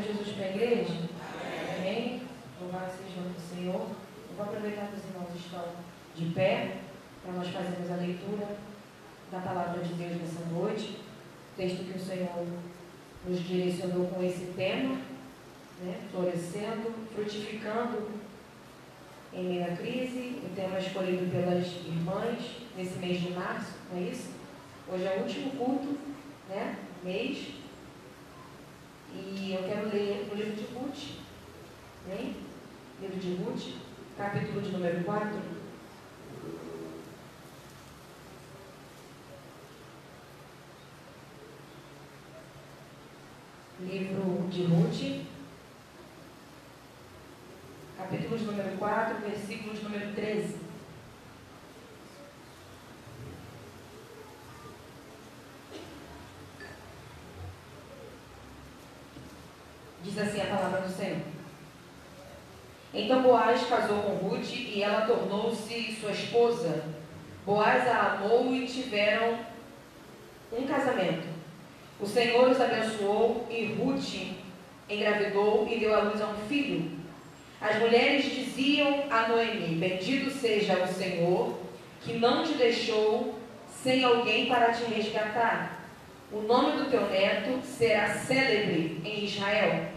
de Jesus para a igreja? Amém? Louvado seja o nome do Senhor. Eu vou aproveitar que os irmãos estão de pé para nós fazermos a leitura da palavra de Deus nessa noite. Texto que o Senhor nos direcionou com esse tema, né? Florescendo, frutificando em meio à crise. O tema escolhido pelas irmãs nesse mês de março, não é isso? Hoje é o último culto, né? Mês. E eu quero ler o livro de Ruth, né? Livro de Ruth, capítulo de número 4. Livro de Ruth, capítulo de número 4, versículo de número 13. Diz assim a palavra do Senhor. Então Boaz casou com Ruth e ela tornou-se sua esposa. Boaz a amou e tiveram um casamento. O Senhor os abençoou e Ruth engravidou e deu à luz a um filho. As mulheres diziam a Noemi: bendito seja o Senhor, que não te deixou sem alguém para te resgatar. O nome do teu neto será célebre em Israel.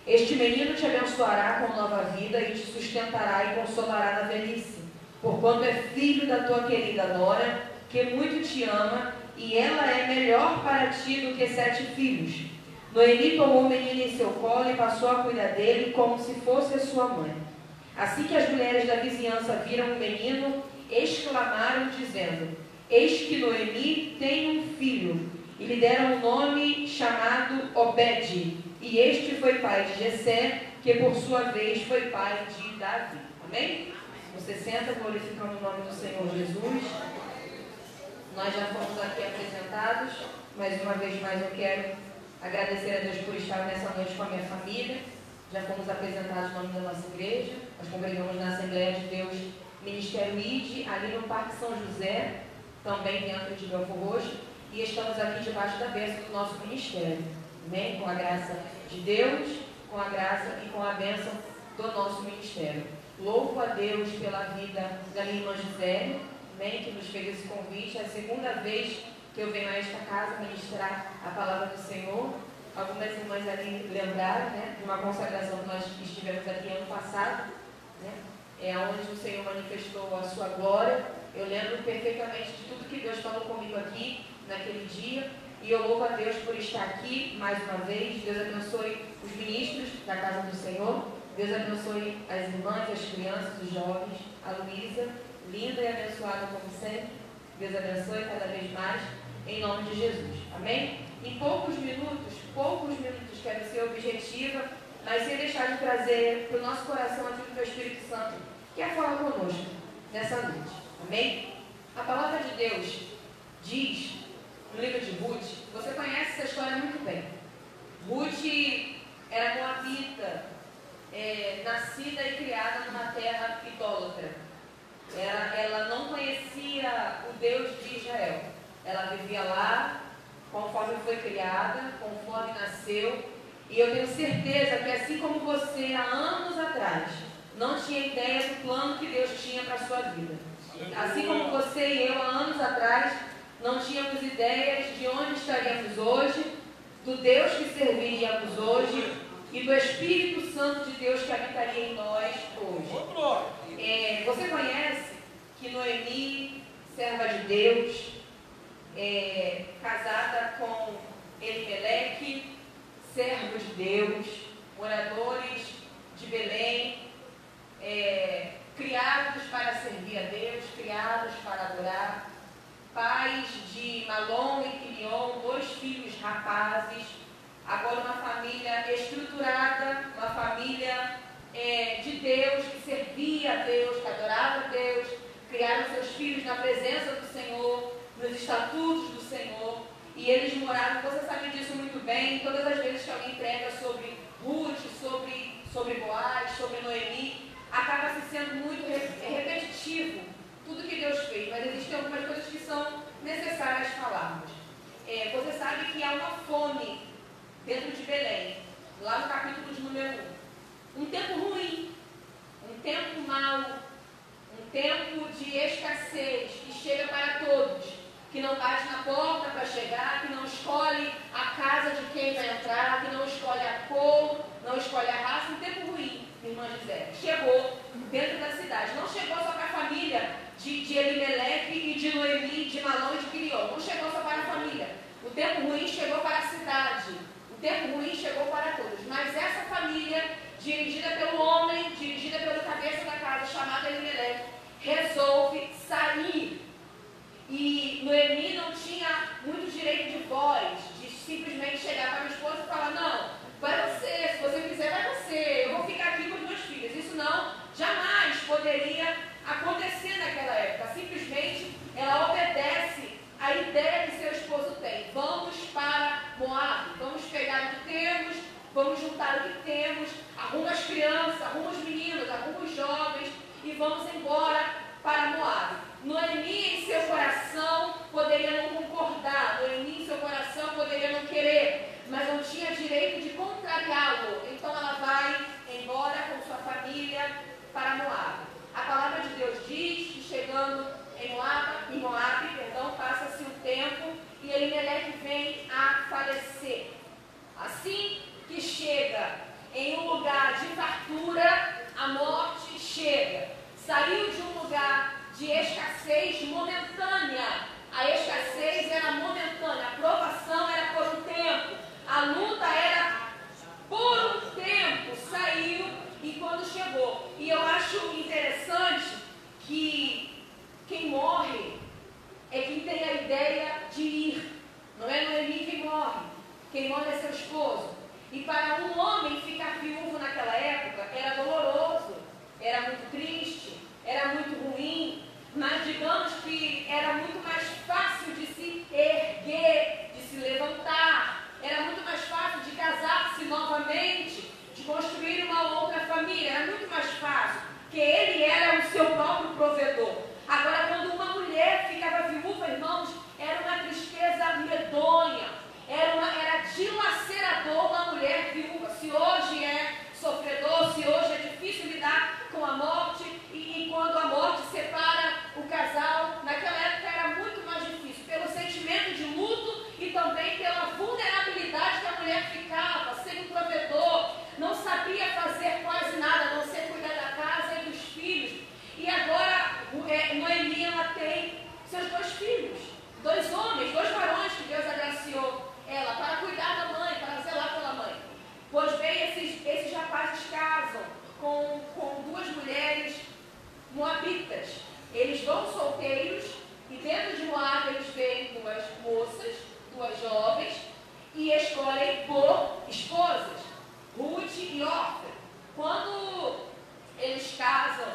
Este menino te abençoará com nova vida e te sustentará e consolará na velhice, porquanto é filho da tua querida nora, que muito te ama, e ela é melhor para ti do que 7 filhos. Noemi tomou o menino em seu colo e passou a cuidar dele como se fosse a sua mãe. Assim que as mulheres da vizinhança viram o menino, exclamaram dizendo: eis que Noemi tem um filho. E lhe deram um nome chamado Obed, e este foi pai de Jessé, que por sua vez foi pai de Davi. Amém? Você senta glorificando o nome do Senhor Jesus. Nós já fomos aqui apresentados, mas uma vez mais eu quero agradecer a Deus por estar nessa noite com a minha família. Já fomos apresentados no nome da nossa igreja. Nós congregamos na Assembleia de Deus Ministério ID, ali no Parque São José, também dentro de Belfor Roxo. E estamos aqui debaixo da bênção do nosso ministério, amém? Com a graça de Deus, com a graça e com a bênção do nosso ministério. Louvo a Deus pela vida da minha irmã Gisele, amém? Que nos fez esse convite. É a segunda vez que eu venho a esta casa ministrar a palavra do Senhor. Algumas irmãs ali lembraram, né, de uma consagração que nós estivemos aqui ano passado, né? É onde o Senhor manifestou a sua glória. Eu lembro perfeitamente de tudo que Deus falou comigo aqui naquele dia, e eu louvo a Deus por estar aqui mais uma vez. Deus abençoe os ministros da casa do Senhor, Deus abençoe as irmãs, as crianças, os jovens, a Luísa, linda e abençoada como sempre. Deus abençoe cada vez mais, em nome de Jesus, amém? Em poucos minutos, quero ser objetiva, mas sem deixar de trazer para o nosso coração aquilo que o Espírito Santo quer falar conosco nessa noite, amém? A palavra de Deus diz no livro de Ruth, você conhece essa história muito bem. Ruth era moabita, nascida e criada numa terra idólatra. Ela não conhecia o Deus de Israel. Ela vivia lá, conforme foi criada, conforme nasceu. E eu tenho certeza que assim como você, há anos atrás, não tinha ideia do plano que Deus tinha para a sua vida. Assim como você e eu, há anos atrás, não tínhamos ideias de onde estaríamos hoje, do Deus que serviríamos hoje e do Espírito Santo de Deus que habitaria em nós hoje. Você conhece que Noemi, serva de Deus, casada com Elimeleque, servo de Deus, moradores de Belém, criados para servir a Deus, criados para adorar, pais de Malom e Quilion, 2 filhos rapazes, agora uma família estruturada, uma família de Deus, que servia a Deus, que adorava a Deus, criaram seus filhos na presença do Senhor, nos estatutos do Senhor, e eles moraram, você sabe disso muito bem, todas as vezes que alguém prega sobre Ruth, sobre Boaz, sobre Noemi, acaba se sendo muito repetitivo tudo que Deus fez, mas existem algumas coisas que são necessárias falarmos. Você sabe que há uma fome dentro de Belém. Lá no capítulo ruim chegou para a cidade, o tempo ruim chegou para todos, mas essa família, dirigida pelo homem, dirigida pelo cabeça da casa, chamado Elimeleque, resolve sair. E Noemi não tinha muito direito de voz, de simplesmente chegar para a esposa e falar, não, vai você, se você quiser vai você, eu vou ficar aqui com os meus filhos. Isso não, jamais poderia acontecer naquela época. Simplesmente ela obedece à ideia que seu esposo tem. Vamos para Moabe, vamos pegar o que temos, vamos juntar o que temos, arruma as crianças, arruma os meninos, arruma os jovens e vamos embora para Moabe. Noemi em seu coração poderia não concordar, Noemi em seu coração poderia não querer, mas não tinha direito de contrariá-lo. Então ela vai embora com sua família para Moabe. A palavra de Deus diz que chegando em Moabe, passa-se o tempo e Elimeleque vem a falecer. Assim que chega em um lugar de fartura, a morte chega. Saiu de um lugar de escassez momentânea. A escassez era momentânea, a provação era por um tempo, a luta era por um tempo. Saiu e quando chegou. E eu acho interessante que quem morre é quem tem a ideia de ir. Não é Noemi quem morre. Quem morre é seu esposo. E para um homem ficar viúvo naquela época era doloroso, era muito triste, era muito ruim, mas digamos que era muito mais fácil de se erguer, de se levantar, era muito mais fácil de casar-se novamente, de construir uma outra família, era muito mais fácil, porque ele era o seu próprio provedor. Agora, quando uma mulher ficava viúva, irmãos, era uma tristeza medonha, era dilacerador uma mulher viúva. Se hoje é sofredor, se hoje é difícil lidar com a morte, e quando a morte separa o casal, naquela época era muito mais difícil, pelo sentimento de luto e também pela vulnerabilidade que a mulher ficava, sem um provedor, não sabia fazer quase nada, a não ser cuidar da casa e dos filhos. E agora, Noemi, ela tem seus 2 filhos, 2 homens, 2 varões que Deus agraciou ela para cuidar da mãe, para zelar pela mãe. Pois bem, esses rapazes casam com 2 mulheres moabitas. Eles vão solteiros e dentro de Moabe eles veem 2 moças, 2 jovens e escolhem por esposas, Ruth e Orfa. Quando eles casam,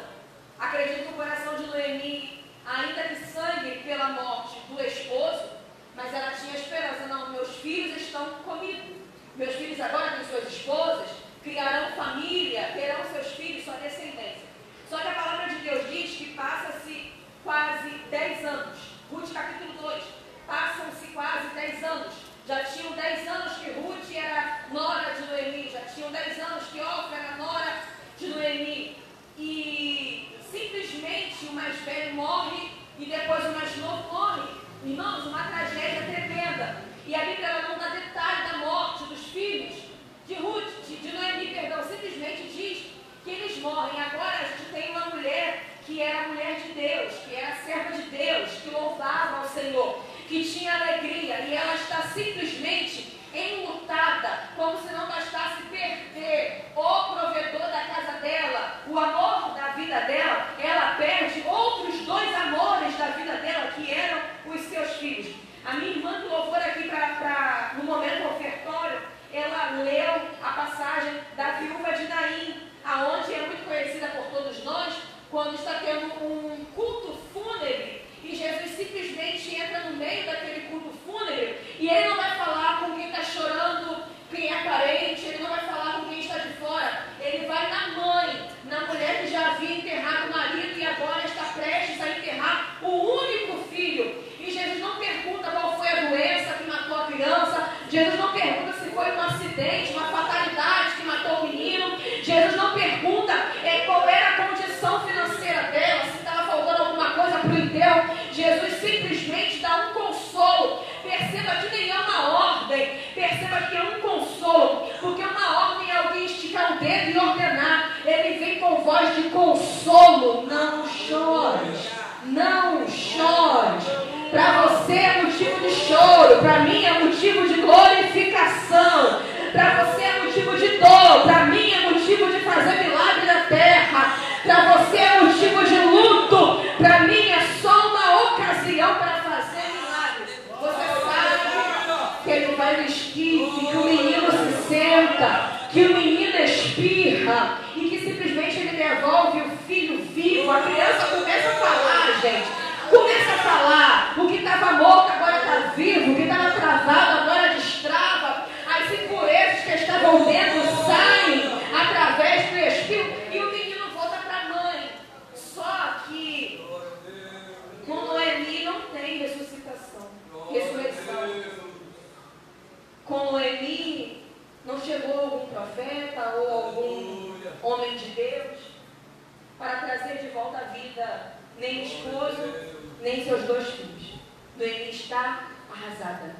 acredito que o coração de Noemi ainda que sangue pela morte do esposo, mas ela tinha esperança. Não, meus filhos estão comigo. Meus filhos agora têm suas esposas, criarão família, terão seus filhos, sua descendência. Só que a palavra de Deus diz que passa-se quase 10 anos. Ruth capítulo 2. Passam-se quase 10 anos. Já tinham 10 anos que Ruth era nora de Noemi. Já tinham 10 anos que Orfa era nora de Noemi. E simplesmente o mais velho morre e depois o mais novo morre. Irmãos, uma tragédia tremenda. E a Bíblia ela não dá detalhe da morte dos filhos de Ruth, de Noemi, perdão. Simplesmente diz que eles morrem. Agora a gente tem uma mulher que era mulher de Deus, que era serva de Deus, que louvava ao Senhor, que tinha alegria, e ela está simplesmente enlutada, como se não bastasse perder o provedor da casa dela, o amor da vida dela, ela perde outros 2 amores da vida dela, que eram os seus filhos. A minha irmã do louvor aqui no momento ofertório, ela leu a passagem da viúva de Naim, aonde é muito conhecida por todos nós, quando está tendo um culto fúnebre, e Jesus simplesmente entra no meio daquele culto fúnebre, e ele não vai falar com quem está chorando, quem é parente, ele não vai falar com quem está de fora, ele vai na mãe, na mulher que já havia enterrado o marido e agora está prestes a enterrar o único filho. E Jesus não pergunta qual foi a doença que matou a criança, Jesus não pergunta se foi um acidente, uma fatalidade que matou o menino, Jesus não pergunta qual era a condição financeira dela, se estava faltando alguma coisa para o enterro. Jesus simplesmente dá um consolo. Perceba que nem é uma ordem, perceba que é um consolo, porque uma ordem é alguém esticar o dedo e ordenar. Ele vem com voz de consolo. Não chores, não chores. Para você é motivo de choro, para mim é motivo de glória. Para você é motivo de dor, para mim é motivo de fazer milagre na terra. Para você é motivo de luto, para mim é só uma ocasião para fazer milagre. Você sabe que ele vai no esquife, que o menino se senta, que o menino espirra e que simplesmente ele devolve o filho vivo. A criança começa a falar, gente. Começa a falar. O que estava morto agora está vivo. O que estava travado agora destrava. As impurezas que estavam dentro saem através do espírito e o menino volta para a mãe. Só que com Noemi não tem ressurreição. Com Noemi não chegou algum profeta ou algum homem de Deus para trazer de volta à vida nem o esposo, nem seus 2 filhos. Noemi está arrasada,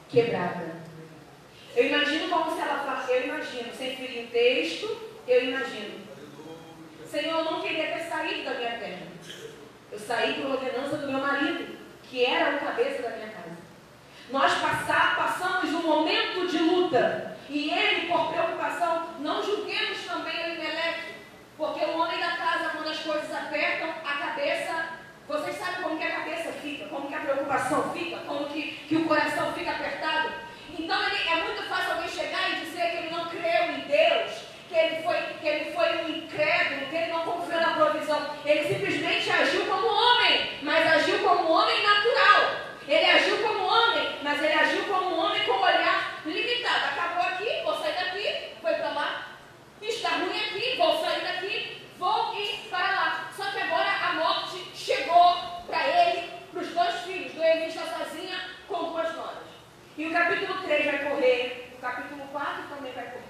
quebrada. Eu imagino como se ela falasse, sem ferir o texto, eu imagino. Senhor, eu não queria ter saído da minha terra. Eu saí por ordenança do meu marido, que era o cabeça da minha casa. Nós passamos um momento de luta. E ele, por preocupação, não julguemos também Elimeleque. Porque o homem da casa, quando as coisas apertam, a cabeça... Vocês sabem como que a cabeça fica? Como que a preocupação fica? Como que o coração fica apertado? Então, é muito fácil alguém chegar e dizer que ele não creu em Deus, que ele foi um incrédulo, que ele não confiou na provisão. Ele simplesmente agiu como homem, mas agiu como homem natural. Ele agiu como homem, mas ele agiu como homem com um olhar limitado. Acabou aqui, vou sair daqui, foi para lá. Está ruim aqui, vou sair daqui, vou ir para lá. Só que agora a morte chegou para ele, para os 2 filhos. Noemi está sozinha com 2 noras. E o capítulo 3 vai correr, o capítulo 4 também vai correr.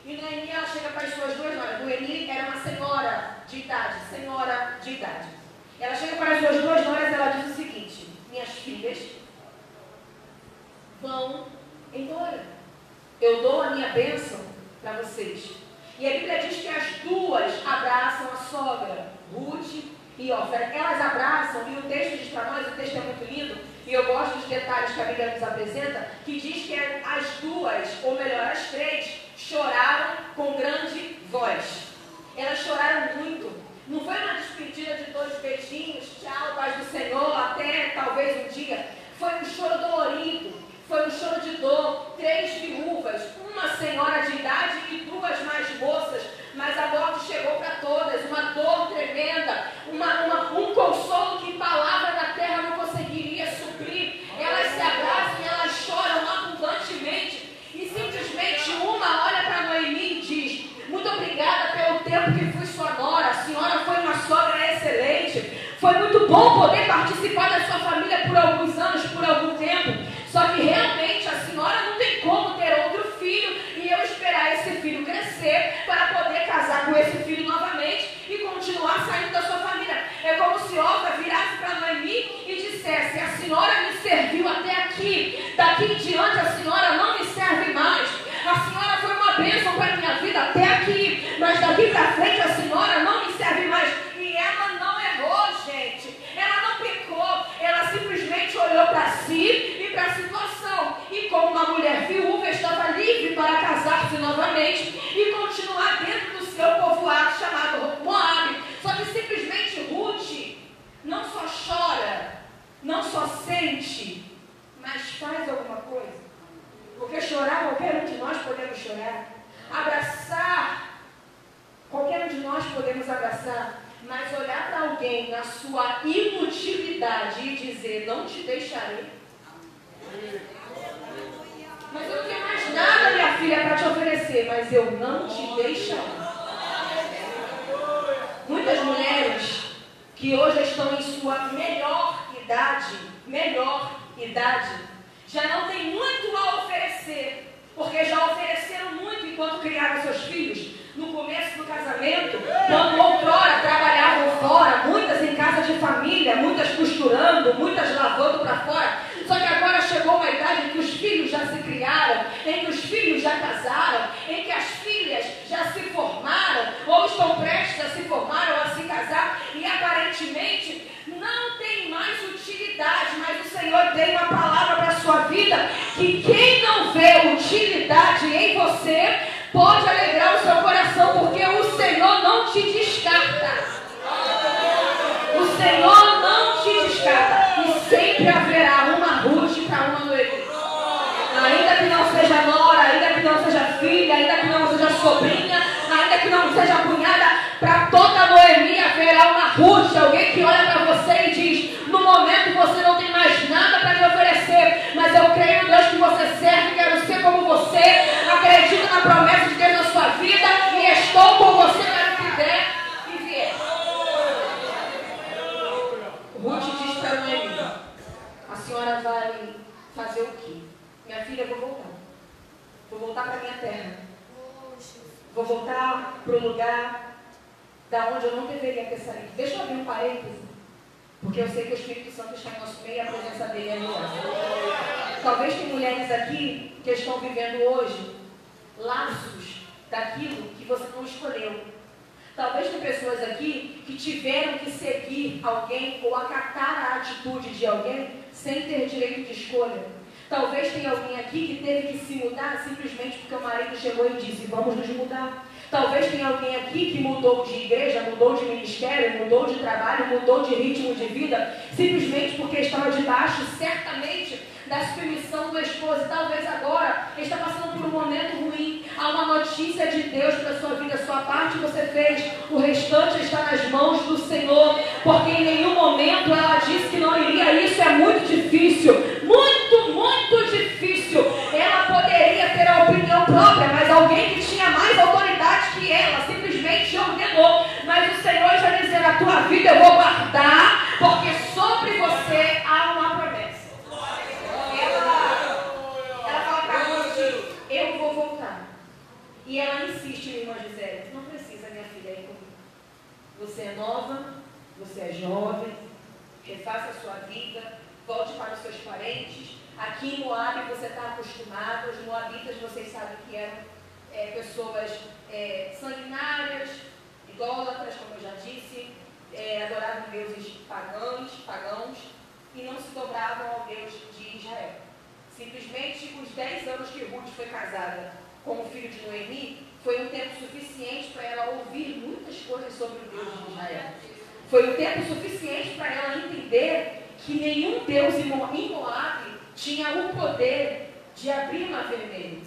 E Noemi, ela chega para as suas 2 noras. Noemi era uma senhora de idade. Ela chega para as suas 2 noras e ela diz o seguinte: minhas filhas vão embora. Eu dou a minha bênção para vocês. E a Bíblia diz que as 2 abraçam a sogra, Ruth e Orfa. Elas abraçam, e o texto diz para nós, o texto é muito lindo, e eu gosto dos detalhes que a Bíblia nos apresenta, que diz que as 2, ou melhor, as 3, choraram com grande voz. Elas choraram muito. Não foi uma despedida de 2 beijinhos, tchau, paz do Senhor, até talvez um dia. Foi um choro dolorido, foi um choro de dor. 3 viúvas, uma senhora de idade e 2 mais moças, mas a morte chegou para todas, uma dor tremenda, um consolo que palavra da terra não conseguiria suprir. Elas se abraçam e elas choram abundantemente, e simplesmente uma olha para Noemi e diz: muito obrigada pelo tempo que fui sua nora, a senhora foi uma sogra excelente, foi muito bom poder participar da sua família por alguns anos, por algum tempo, só que realmente a senhora não tem como ter outro filho e eu esperar esse filho crescer para poder casar com esse filho novamente e continuar saindo da sua família. É como se Orfa virasse para Noemi e dissesse: a senhora me serviu até aqui, daqui em diante a senhora não me serve mais. A senhora foi uma bênção para a minha vida até aqui, mas daqui para frente a senhora não me serve mais. E ela não errou, gente. Ela não pecou. Ela simplesmente olhou para si e para a situação. E como uma mulher viúva, estava livre para casar-se novamente e continuar dentro do seu povoado chamado Moabe. Só que simplesmente Ruth não só chora, não só sente, mas faz alguma coisa. Porque chorar, qualquer um de nós podemos chorar. Abraçar, qualquer um de nós podemos abraçar. Mas olhar para alguém na sua inutilidade e dizer: não te deixarei. Mas eu não tenho mais nada, minha filha, para te oferecer, mas eu não te deixarei. Muitas mulheres que hoje estão em sua melhor idade, já não tem muito a oferecer, porque já ofereceram muito enquanto criaram seus filhos. No começo do casamento, quando outrora trabalhavam fora, muitas em casa de família, muitas costurando, muitas lavando para fora. Só que agora chegou uma idade em que os filhos já se criaram, em que os filhos já casaram, em que as filhas já se formaram, ou estão prestes a se formar ou a se casar, e aparentemente não tem mais utilidade. Mas o Senhor tem uma palavra para a sua vida, que quem não vê utilidade pode alegrar o seu coração, porque o Senhor não te descarta. O Senhor não te descarta. E sempre haverá uma Ruth para uma Noemi. Ainda que não seja nora, ainda que não seja filha, ainda que não seja sobrinha, ainda que não seja cunhada, para toda Noemi haverá uma Ruth, alguém que olha para você e diz: no momento você não tem mais nada para me oferecer, mas eu creio no Deus que você serve, quero ser como você, acredito na promessa de Deus na sua vida e estou com você para o que der e vier. Ruth diz para Noemi: a senhora vai fazer o quê? Minha filha, eu vou voltar. Vou voltar para a minha terra. Vou voltar para o lugar da onde eu não deveria ter saído. Deixa eu abrir um parêntese, porque eu sei que o Espírito Santo está em nosso meio e a presença dele é real. Talvez tem mulheres aqui que estão vivendo hoje laços daquilo que você não escolheu. Talvez tem pessoas aqui que tiveram que seguir alguém ou acatar a atitude de alguém sem ter direito de escolha. Talvez tenha alguém aqui que teve que se mudar simplesmente porque o marido chegou e disse: vamos nos mudar. Talvez tenha alguém aqui que mudou de igreja, mudou de ministério, mudou de trabalho, mudou de ritmo de vida, simplesmente porque estava debaixo, certamente, da submissão do esposo. E talvez agora está passando por um momento ruim. Há uma notícia de Deus para a sua vida, a sua parte você fez, o restante está nas mãos do Senhor, porque em nenhum momento ela disse que não iria. Isso é muito difícil, muito difícil. Ela poderia ter a opinião própria, mas alguém que tinha mais autoridade que ela simplesmente ordenou. Mas o Senhor já dizendo: a tua vida eu vou guardar, porque sobre você há uma promessa. Ela fala para Ruth: eu vou voltar. E ela insiste, minha irmã Gisele: não precisa, minha filha, ir comigo. Você é nova, você é jovem, refaça a sua vida, volte para os seus parentes. Aqui em Moab você está acostumado. Os moabitas, vocês sabem que eram pessoas sanguinárias, idólatras, como eu já disse, adoravam deuses pagãos, e não se dobravam ao Deus de Israel. Simplesmente os 10 anos que Ruth foi casada com o filho de Noemi foi um tempo suficiente para ela ouvir muitas coisas sobre o Deus de Israel. Foi um tempo suficiente para ela entender que nenhum Deus em Moab tinha o poder de abrir o mar vermelho.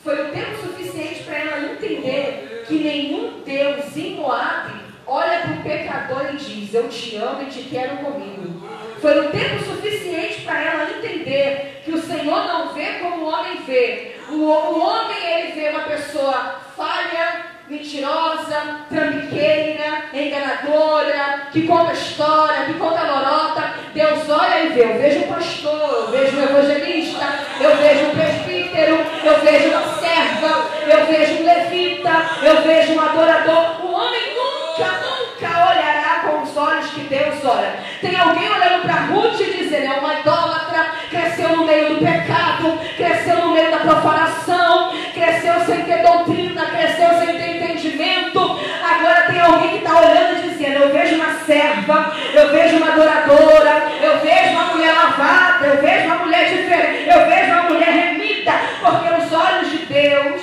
Foi o tempo suficiente para ela entender que nenhum Deus em Moab olha para o pecador e diz: eu te amo e te quero comigo. Foi o tempo suficiente para ela entender que o Senhor não vê como o homem vê. O homem, ele vê uma pessoa falha, mentirosa, trambiqueira, enganadora, que conta história, que conta lorota. Deus olha e vê: eu vejo um pastor, eu vejo um evangelista, eu vejo um presbítero, eu vejo uma serva, eu vejo um levita, eu vejo um adorador. O homem nunca olhará com os olhos que Deus olha. Tem alguém olhando para Ruth e dizendo: é uma idólatra, cresceu no meio do pecado, cresceu no meio da profanação, cresceu sem ter doutrina, cresceu sem ter entendimento. Agora tem alguém que está olhando e dizendo: eu vejo uma serva, eu vejo uma adoradora, eu vejo uma mulher lavada, eu vejo uma mulher diferente, eu vejo uma mulher remida, porque os olhos de Deus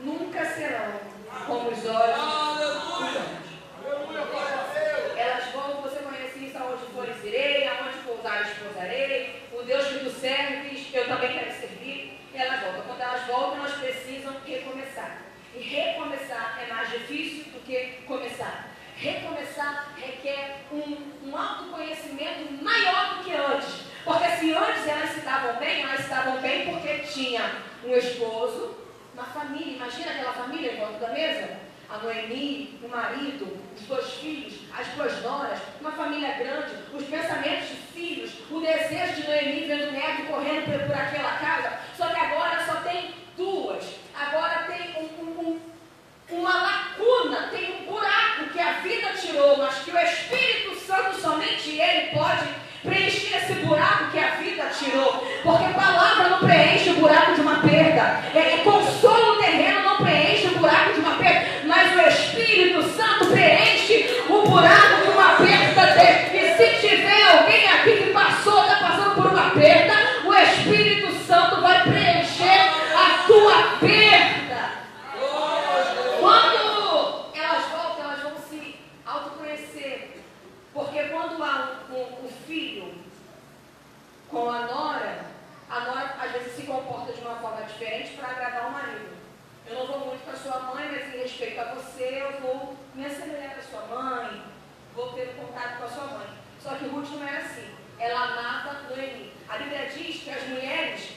nunca serão como os olhos humanos. Elas vão, você conhece isso: aonde fores irei, aonde pousares pousarei, o Deus que tu serves, eu também quero servir. E elas voltam. Quando elas voltam, elas precisam recomeçar. E recomeçar é mais difícil do que começar. Recomeçar requer um autoconhecimento maior do que antes. Porque se antes elas estavam bem porque tinha um esposo, uma família. Imagina aquela família em volta da mesa. A Noemi, o marido, os 2 filhos, as 2 noras, uma família grande, os pensamentos de filhos, o desejo de Noemi vendo o neto correndo por aquela casa. Só que agora só tem 2. Agora tem uma lacuna, tem um buraco que a vida tirou, mas que o Espírito Santo, somente Ele pode preencher esse buraco que a vida tirou. Porque a palavra não preenche o buraco de uma perda. Consolo terreno não preenche o buraco de uma perda. Mas o Espírito Santo preenche o buraco de uma perda dele. E se tiver alguém aqui que está passando por uma perda, o Espírito Santo vai preencher a tua perda. respeito a você, eu vou me assemelhar à sua mãe, vou ter contato com a sua mãe. Só que Ruth não era assim. Ela amava Noemi. A Bíblia diz que as mulheres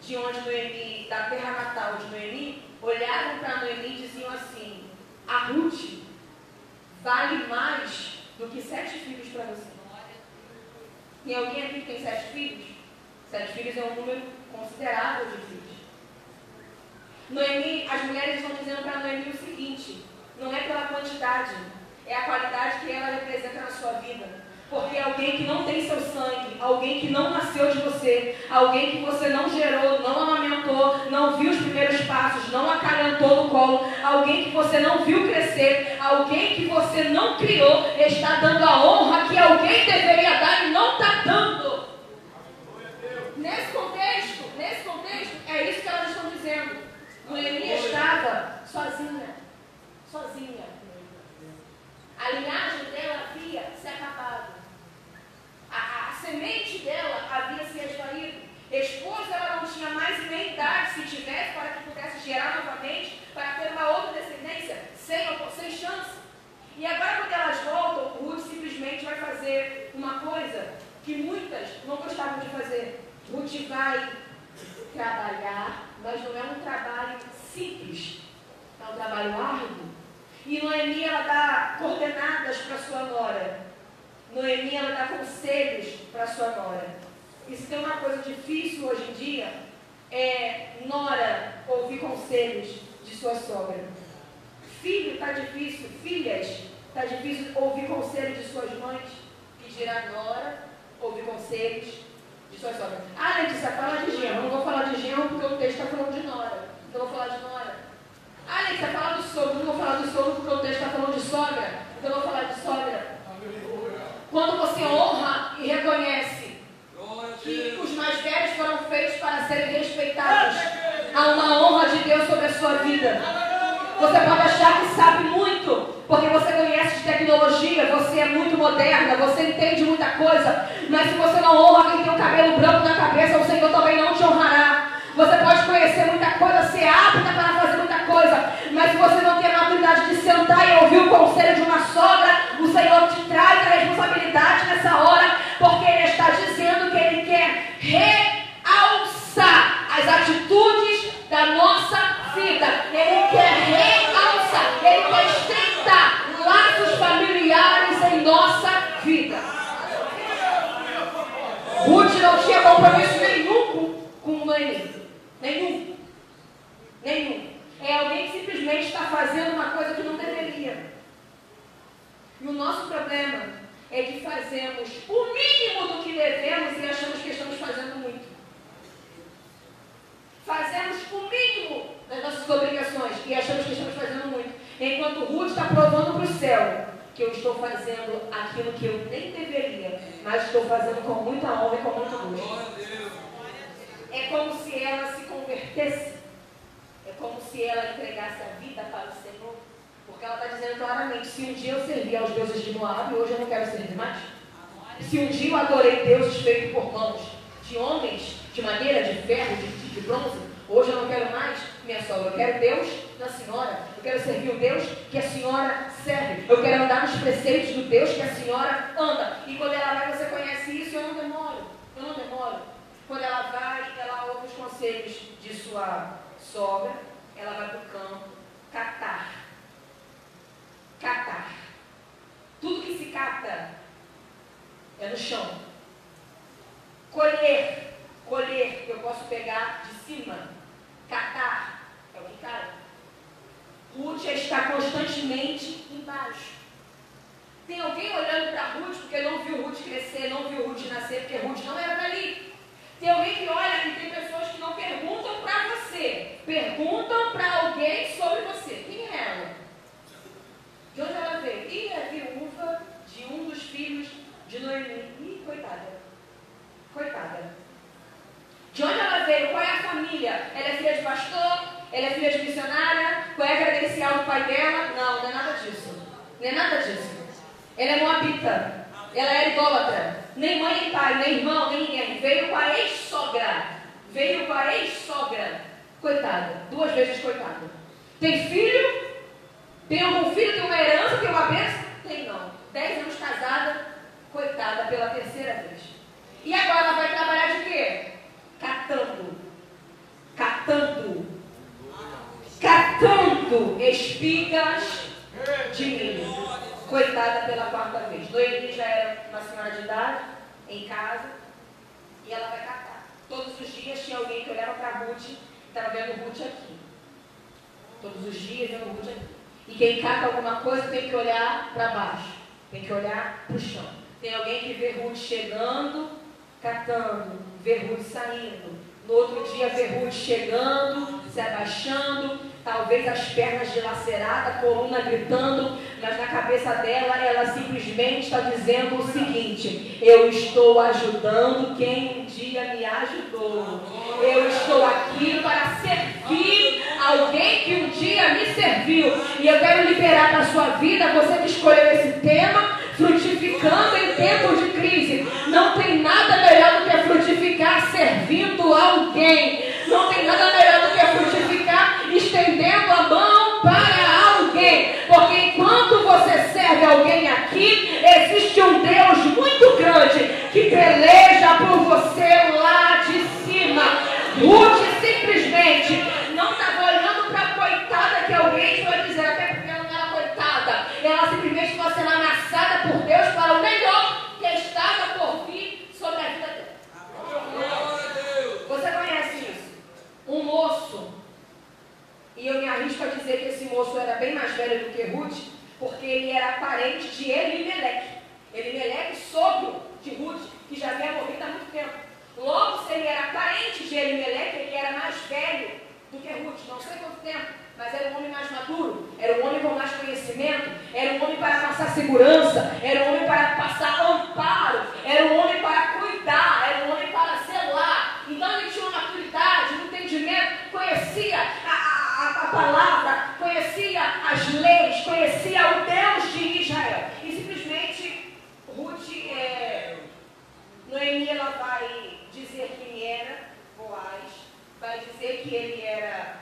de onde Noemi, da terra natal de Noemi, olhavam para Noemi e diziam assim: a Ruth vale mais do que 7 filhos para você. Tem alguém aqui que tem 7 filhos? 7 filhos é um número considerável de filhos. Noemi, as mulheres estão dizendo para Noemi o seguinte: não é pela quantidade, é a qualidade que ela representa na sua vida. Porque alguém que não tem seu sangue, alguém que não nasceu de você, alguém que você não gerou, não amamentou, não viu os primeiros passos, não acalentou no colo, alguém que você não viu crescer, alguém que você não criou, está dando a honra que alguém deveria dar e não está dando. Nesse contexto, é isso que elas estão dizendo. Noemi estava sozinha. A linhagem dela havia se acabado. A semente dela havia se esvaído. Esposa, ela não tinha mais nem idade, se tivesse, para que pudesse gerar novamente, para ter uma outra descendência, sem chance. E agora, quando elas voltam, Ruth simplesmente vai fazer uma coisa que muitas não gostavam de fazer. Ruth vai trabalhar, mas não é um trabalho simples, é um trabalho árduo. E Noemi, ela dá coordenadas para sua nora. Noemi, ela dá conselhos para sua nora. E se tem uma coisa difícil hoje em dia, é nora ouvir conselhos de sua sogra. Filho está difícil, filhas, está difícil ouvir conselhos de suas mães, que dirá nora ouvir conselhos de sua sogra. Ah, Letícia, fala de genro. Eu não vou falar de genro porque o texto está falando de nora. Então eu vou falar de nora. Ah, Letícia, fala do sogro. Eu não vou falar do sogro porque o texto está falando de sogra. Então eu vou falar de sogra. Quando você honra e reconhece que os mais velhos foram feitos para serem respeitados, há uma honra de Deus sobre a sua vida. Você pode achar que sabe muito, porque você conhece de tecnologia, você é muito moderna, você entende muita coisa, mas se você não honra quem tem o cabelo branco na cabeça, o Senhor também não te honrará. Você pode conhecer muita coisa, ser apta para fazer muita coisa, mas se você não tem a maturidade de sentar e ouvir o conselho de uma sogra, o Senhor te traz a responsabilidade nessa hora, porque Ele está dizendo que Ele quer realçar as atitudes da nossa vida. Ele quer realçar, Ele quer estreitar laços familiares em nossa vida. Ruth não tinha compromisso nenhum com Noemi. Nenhum. É alguém que simplesmente está fazendo uma coisa que não deveria. E o nosso problema é que fazemos o mínimo do que devemos e achamos que estamos fazendo muito. Fazemos o mínimo das nossas obrigações e achamos que estamos fazendo muito. Enquanto Ruth está provando para o céu que eu estou fazendo aquilo que eu nem deveria, mas estou fazendo com muita honra e com muito gosto. É como se ela se convertesse. É como se ela entregasse a vida para o Senhor. Porque ela está dizendo claramente: se um dia eu servi aos deuses de Moab, hoje eu não quero servir mais. Se um dia eu adorei deuses feitos por mãos de homens, de madeira, de ferro, de bronze, hoje eu não quero mais, minha sogra. Eu quero Deus na senhora. Eu quero servir o Deus que a senhora serve. Eu quero andar nos preceitos do Deus que a senhora anda. E quando ela vai, você conhece isso. Eu não demoro. Quando ela vai, ela ouve os conselhos de sua sogra. Ela vai para o campo catar. Tudo que se cata é no chão. Colher, eu posso pegar de cima. Catar é o que cai. Ruth está constantemente embaixo. Tem alguém olhando para Ruth porque não viu Ruth crescer, não viu Ruth nascer, porque Ruth não era dali. Tem alguém que olha e tem pessoas que não perguntam para você, perguntam para alguém sobre você. Quem é ela? De onde ela veio? E é viúva de um dos filhos de Noemi. Ih, coitada. De onde ela veio? Qual é a família? Ela é filha de pastor? Ela é filha de missionária? Qual é a credencial do pai dela? Não é nada disso. Ela é moabita. Ela é idólatra. Nem mãe, nem pai, nem irmão, nem ninguém. Veio com a ex-sogra. Coitada. 2 vezes coitada. Tem filho? Tem algum filho, tem uma herança, tem uma bênção? Tem não. 10 anos casada, coitada, pela terceira vez. E agora ela vai trabalhar de quê? Catando espigas de milho. Coitada pela quarta vez. Noemi já era uma senhora de idade, em casa, e ela vai catar. Todos os dias tinha alguém que olhava para Ruth e estava vendo Ruth aqui. Todos os dias vendo Ruth aqui. E quem cata alguma coisa tem que olhar para baixo, tem que olhar para o chão. Tem alguém que vê Ruth chegando, catando, vê Ruth saindo. No outro dia vê Ruth chegando, se abaixando, talvez as pernas dilaceradas, a coluna gritando, mas na cabeça dela, ela simplesmente está dizendo o seguinte: eu estou ajudando quem um dia me ajudou. Eu estou aqui para servir alguém que um dia me serviu. E eu quero liberar da sua vida, você que escolheu esse tema, frutificando em tempos de crise. Não tem nada melhor do que frutificar servindo alguém. Não tem nada melhor do que frutificar estendendo a mão para alguém. Porque enquanto você serve alguém aqui, existe um Deus muito grande que peleja por você lá de cima. Ruth simplesmente não estava olhando para a coitada que alguém vai dizer, até porque ela não era coitada. Ela simplesmente estava sendo ameaçada por Deus para o melhor que estava por vir sobre a vida dela. Você conhece isso? Um moço, e eu me arrisco a dizer que esse moço era bem mais velho do que Ruth, porque ele era parente de Elimeleque. Elimeleque, sogro de Ruth, que já havia morrido há muito tempo. Logo, se ele era parente de Elimeleque, ele era mais velho do que Ruth, não sei quanto tempo, mas era um homem mais maduro, era um homem com mais conhecimento, era um homem para passar segurança, era um homem para passar amparo, era um homem para cuidar, era um homem para zelar. Então ele tinha uma maturidade, um entendimento, conhecia a palavra, conhecia as leis, conhecia o Deus de Israel. E simplesmente Ruth, Noemi, ela vai dizer quem era Boaz, vai dizer que ele era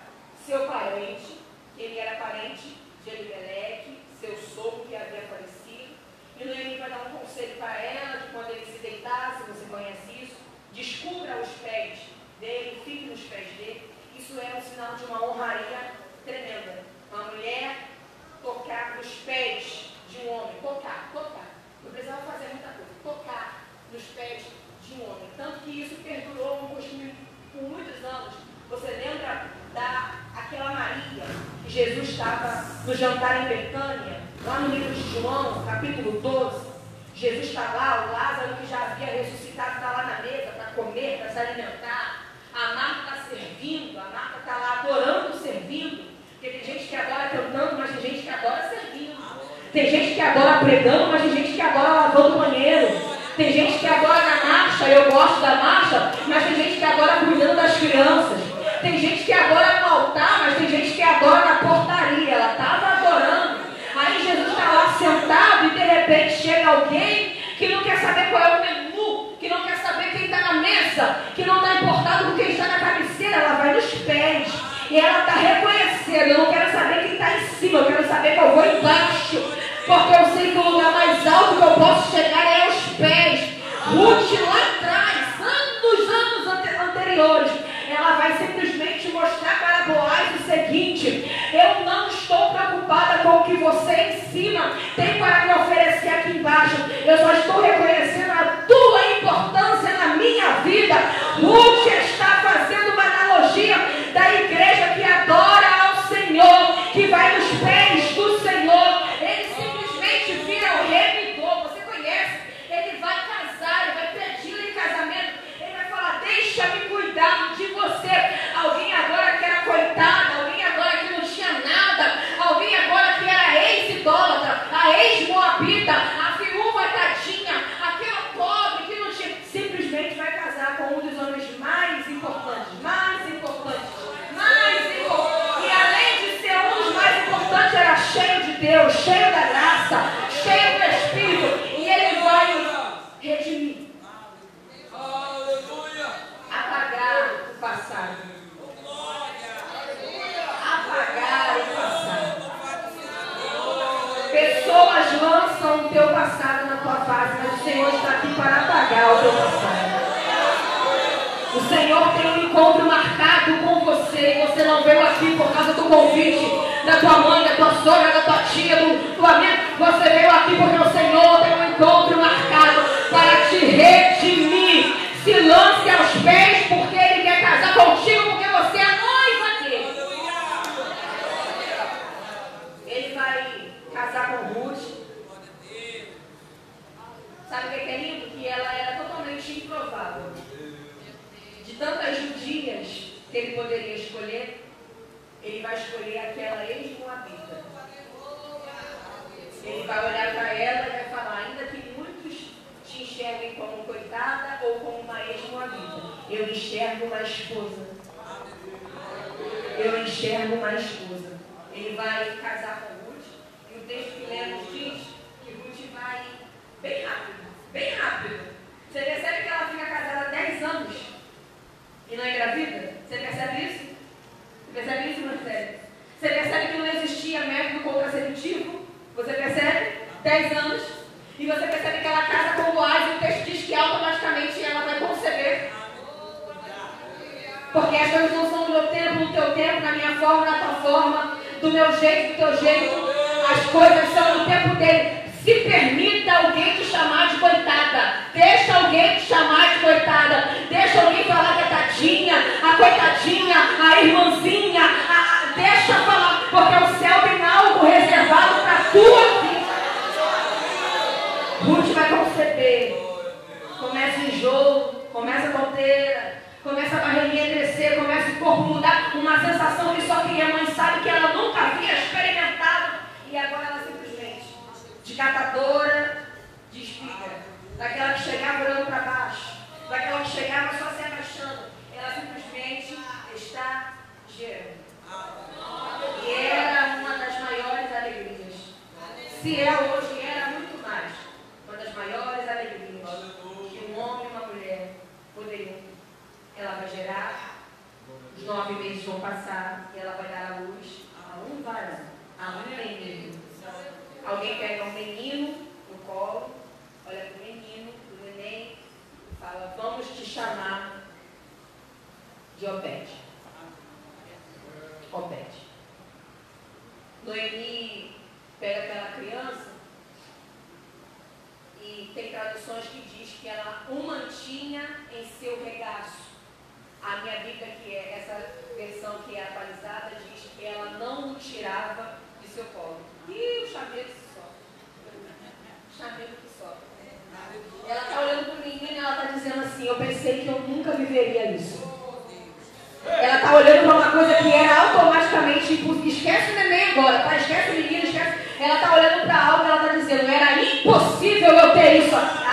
seu parente, que ele era parente de Elimeleque, seu sogro que havia falecido. E Noemi vai dar um conselho para ela, que quando ele se deitasse, você conhece isso, descubra os pés dele, fique nos pés dele. Isso era um sinal de uma honraria tremenda. Uma mulher tocar nos pés de um homem, tocar. Não precisava fazer muita coisa, tocar nos pés de um homem. Tanto que isso perdurou um costume por muitos anos. Você lembra daquela Maria que Jesus estava no jantar em Betânia, lá no livro de João, capítulo 12. Jesus está lá, o Lázaro que já havia ressuscitado está lá na mesa para comer, para se alimentar. A Marta está servindo, a Marta está lá adorando, servindo. Porque tem gente que adora cantando, mas tem gente que adora servindo. Tem gente que adora pregando, mas tem gente que adora lavando o banheiro. Tem gente que adora na marcha, eu gosto da marcha, mas tem gente que adora cuidando das crianças. Tem gente que adora no altar, mas tem gente que adora na portaria. Ela estava adorando. Aí Jesus está lá sentado e de repente chega alguém que não quer saber qual é o menu, que não quer saber quem está na mesa, que não está importado com quem está na cabeceira. Ela vai nos pés e ela está reconhecendo. Eu não quero saber quem está em cima, eu quero saber que eu vou embaixo, porque eu sei que o lugar mais alto que eu posso chegar é aos pés. Ruth lá atrás, anos anteriores, ela vai simplesmente mostrar para Boaz o seguinte: eu não estou preocupada com o que você em cima tem para me oferecer aqui embaixo. Eu só estou reconhecendo a tua importância na minha vida. Ruth está fazendo uma analogia da igreja que adora ao Senhor, que vai nos pés do Senhor. Ele simplesmente vira o remidor. Você conhece? Ele vai casar, ele vai pedir em casamento. Ele vai falar: deixa-me cuidar de você. Alguém agora que era coitada, alguém agora que não tinha nada, alguém agora que era ex-idólatra, a ex-moabita, a viúva tadinha, aquela pobre que não tinha, simplesmente vai casar com um dos homens mais importantes. E além de ser um dos mais importantes, era cheio de Deus, cheio da graça, cheio do Espírito, e ele vai redimir. Apagar o passado. Apagar o passado. Pessoas lançam o teu passado na tua face, mas o Senhor está aqui para apagar o teu passado. O Senhor tem um encontro marcado com você. Você não veio aqui por causa do convite da tua mãe, da tua sogra, da tua tia, do tua amigo. Você veio aqui porque o Senhor tem um encontro marcado para te redimir. Se lance aos pés porque Ele quer casar contigo, porque você é noiva dele. Ele vai casar com Ruth. Sabe o que é lindo? Que ela era totalmente improvável. De tantas judias que ele poderia escolher, ele vai escolher aquela ex-moabita. Ele vai olhar para ela e vai falar, ainda que muitos te enxerguem como coitada ou como uma ex-moabita, eu enxergo uma esposa. Eu enxergo uma esposa. Ele vai casar com Ruth, e o texto que lemos diz que Ruth vai bem rápido, bem rápido. Você percebe que ela fica casada há 10 anos e não engravida? Você percebe isso? Você percebe isso, Marcelo? Você percebe que não existia método contraceptivo? Você percebe? 10 anos. E você percebe que ela casa com Boaz e o texto diz que automaticamente ela vai conceber. Porque as coisas não são no meu tempo, no teu tempo, na minha forma, na tua forma, do meu jeito, do teu jeito. As coisas são no tempo dele. Se permita alguém te chamar de coitada. Deixa alguém te chamar de coitada. Deixa alguém falar que a tadinha, a coitadinha, a irmãzinha. Deixa falar, porque o céu tem algo reservado para a tua vida. Ruth vai conceber. Começa o enjoo, começa a tonteira, começa a barriguinha crescer, começa o corpo mudar. Uma sensação que só quem é mãe sabe que ela nunca havia experimentado. E agora ela simplesmente, de catadora de espiga, daquela que chegava olhando para baixo, daquela que chegava só se abaixando, ela simplesmente está gerando. E era uma das maiores alegrias. Se é hoje, era muito mais. Uma das maiores alegrias que um homem e uma mulher poderiam. Ela vai gerar, os 9 meses vão passar e ela vai dar à luz a um varão, a um menino. Alguém pega um menino no colo, olha para o menino, para o neném, e fala, vamos te chamar de Obed. Obed. Noemi pega aquela criança e tem traduções que diz que ela o mantinha em seu regaço. A minha Bíblia, que é essa versão que é atualizada, diz que ela não o tirava de seu colo. E o chaveiro que sofre. Chaveiro que sofre. Ela está olhando para o menino e ela está dizendo assim, eu pensei que eu nunca viveria isso. Ela está olhando para uma coisa que era automaticamente impossível. Esquece o neném agora, tá? Esquece o menino, esquece. Ela está olhando para algo e ela está dizendo, era impossível eu ter isso aqui.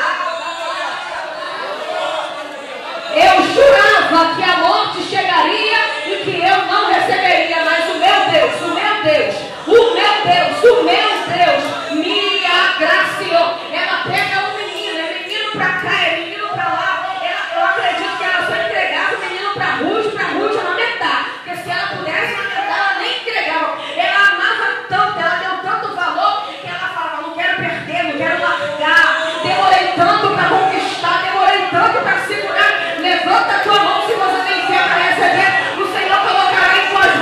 Eu jurava que a morte chegaria e que eu não receberia, mas o meu Deus, o meu Deus, o meu Deus, o meu Deus me agraciou. Ela pega o menino, é menino para cá, é menino para lá. Eu acredito que ela só entregava o menino para Ruth amamentar. Porque se ela pudesse amamentar, ela nem entregava. Ela amava tanto, ela deu tanto valor que ela falava, não quero perder, não quero largar. Demorei tanto para conquistar, demorei tanto para segurar. Levanta a tua mão se você tem fé para receber. O Senhor colocará em tuas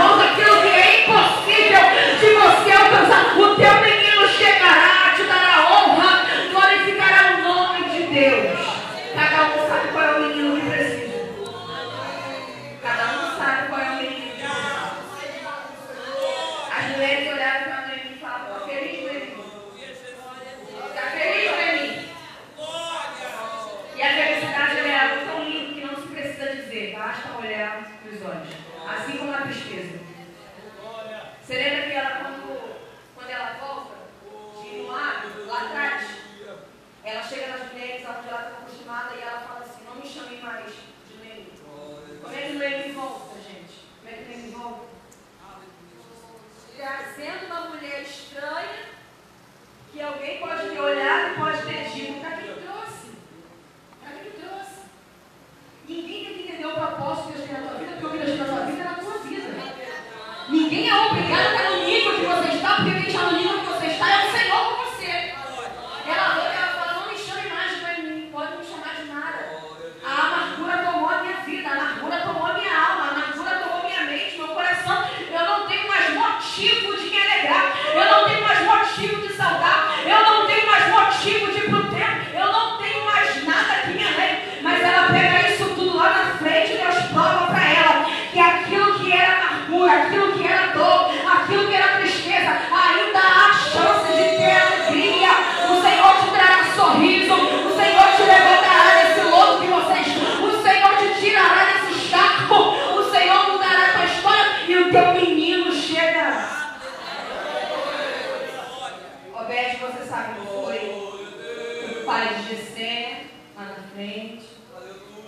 você sabe que foi o pai de Jessé, lá na frente.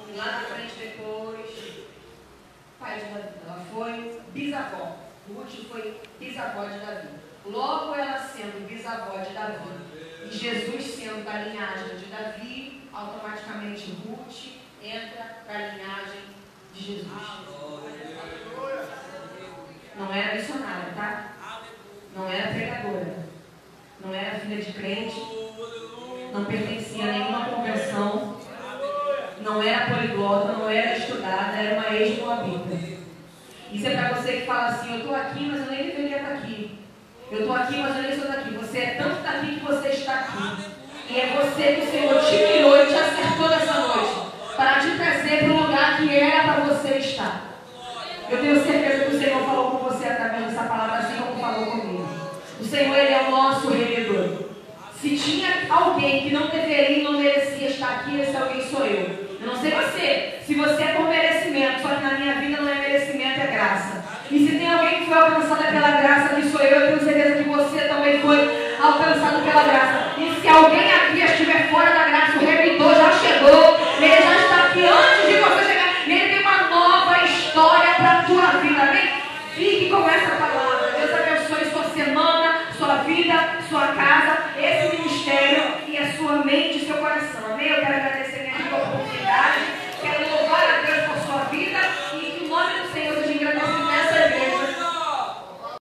E lá na frente depois, pai de Davi. Ela foi bisavó. Ruth foi bisavó de Davi. Logo ela sendo bisavó de Davi e Jesus sendo da linhagem de Davi, automaticamente Ruth entra para a linhagem de Jesus. Não era missionária, tá? Não era pregadora. Não era filha de crente. Não pertencia a nenhuma conversão. Não era poliglota, não era estudada, era uma ex-moabita. Isso é para você que fala assim, eu estou aqui, mas eu nem deveria estar aqui. Eu estou aqui, mas eu nem sou daqui. Você é tanto daqui que você está aqui. E é você que o Senhor te mirou e te acertou nessa noite para te trazer para o lugar que era para você estar. Eu tenho certeza que o Senhor falou com você através dessa palavra, assim como falou comigo. O Senhor, Ele é o nosso Redentor. Se tinha alguém que não deveria e não merecia estar aqui, esse alguém sou eu. Eu não sei você, se você é por merecimento, só que na minha vida não é merecimento, é graça. E se tem alguém que foi alcançada pela graça, que sou eu tenho certeza que você também foi alcançado pela graça. E se alguém aqui estiver fora da graça, o Redentor já chegou, Ele já está aqui antes de você chegar, e Ele tem uma nova história para a tua vida, amém? Fique com essa palavra. Deus abençoe sua semana, sua vida, sua casa, esse ministério.